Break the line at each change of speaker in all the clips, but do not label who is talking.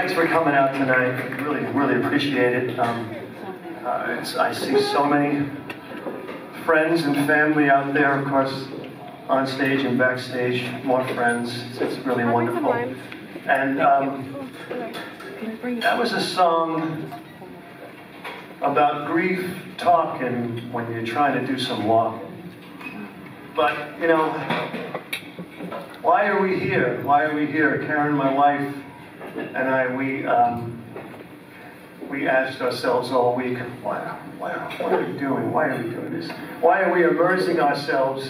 Thanks for coming out tonight. Really appreciate it. I see so many friends and family out there, of course, on stage and backstage, more friends. It's really wonderful. And that was a song about grief talking when you're trying to do some walking. But, you know, why are we here? Why are we here? Karen, my wife, and I, we asked ourselves all week, what are we doing? Why are we doing this? Why are we immersing ourselves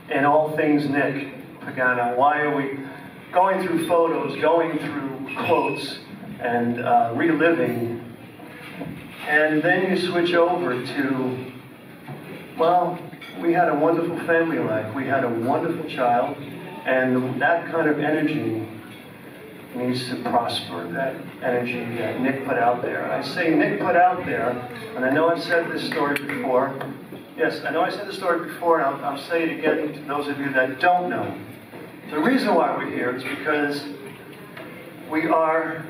in all things Nick Pagano? Why are we going through photos, going through quotes, and reliving? And then you switch over to, well, we had a wonderful family life. We had a wonderful child, and that kind of energy needs to prosper, that energy that Nick put out there. And I say Nick put out there, and I know I've said this story before. Yes, I know I said this story before, and I'll say it again to those of you that don't know. The reason why we're here is because we are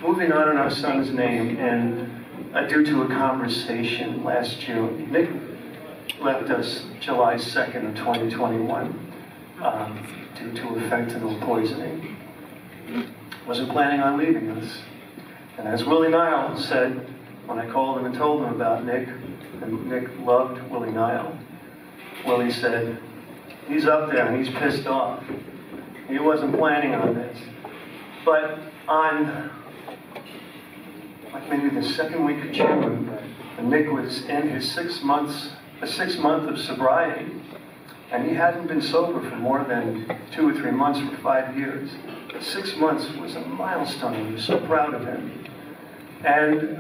moving on in our son's name, and due to a conversation last June. Nick left us July 2nd of 2021 due to a fentanyl poisoning. Wasn't planning on leaving us. And as Willie Nile said, when I called him and told him about Nick, and Nick loved Willie Nile, Willie said, he's up there and he's pissed off. He wasn't planning on this. But on like maybe the second week of June, Nick was in his 6 month of sobriety, and he hadn't been sober for more than 2 or 3 months for 5 years. 6 months was a milestone. We were so proud of him. And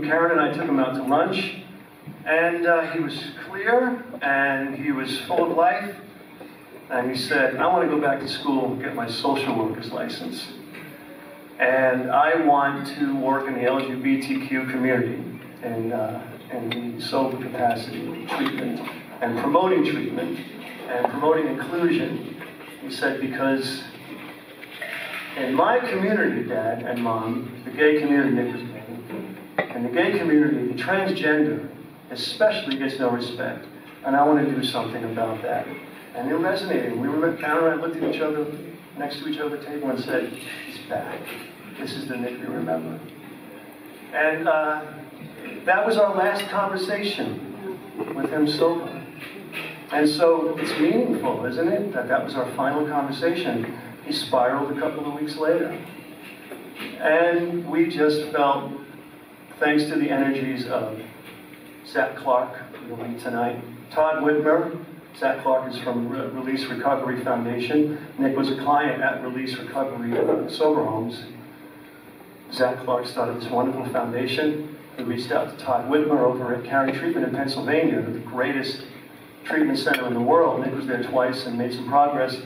Karen and I took him out to lunch, and he was clear, and he was full of life, and he said, I want to go back to school and get my social worker's license. And I want to work in the LGBTQ community in the sober capacity, treatment, and promoting inclusion. He said, because in my community, Dad and Mom, the gay community Nick was in, in the gay community, the transgender especially gets no respect. And I want to do something about that. And it resonated. Karen and I looked at each other, next to each other at the table, and said, he's back. This is the Nick we remember. And that was our last conversation with him sober. And so it's meaningful, isn't it, that was our final conversation. He spiraled a couple of weeks later. And we just felt, thanks to the energies of Zach Clark, who will be tonight, Todd Whitmer. Zach Clark is from Release Recovery Foundation. Nick was a client at Release Recovery Sober Homes. Zach Clark started this wonderful foundation. He reached out to Todd Whitmer over at Carey Treatment in Pennsylvania, the greatest treatment center in the world. Nick was there twice and made some progress.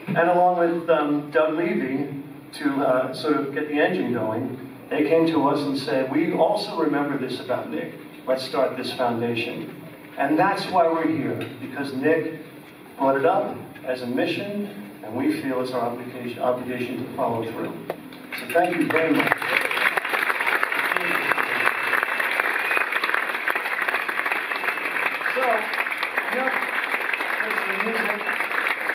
And along with Doug Levy, to sort of get the engine going, they came to us and said, we also remember this about Nick. Let's start this foundation. And that's why we're here, because Nick brought it up as a mission, and we feel it's our obligation to follow through. So thank you very much.